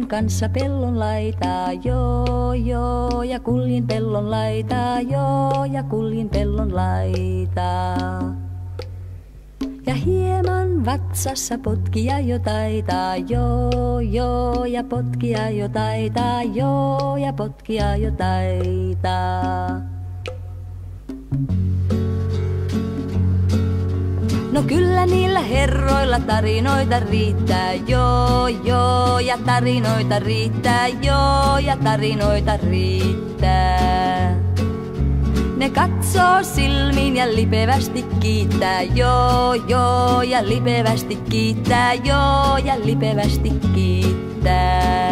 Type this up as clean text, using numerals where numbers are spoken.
ystävien kanssa pellon laitaa, joo, joo, ja kuljin pellon laitaa, joo, ja kuljin pellon laitaa. Ja hieman vatsassa potkia jo taitaa, joo, joo, ja potkia jo taitaa, joo, ja potkia jo taitaa. No kyllä niillä herroilla tarinoita riittää, joo, joo, ja tarinoita riittää, joo, ja tarinoita riittää. Ne katsoo silmiin ja lipevästi kiittää, joo, joo, ja lipevästi kiittää, joo, ja lipevästi kiittää.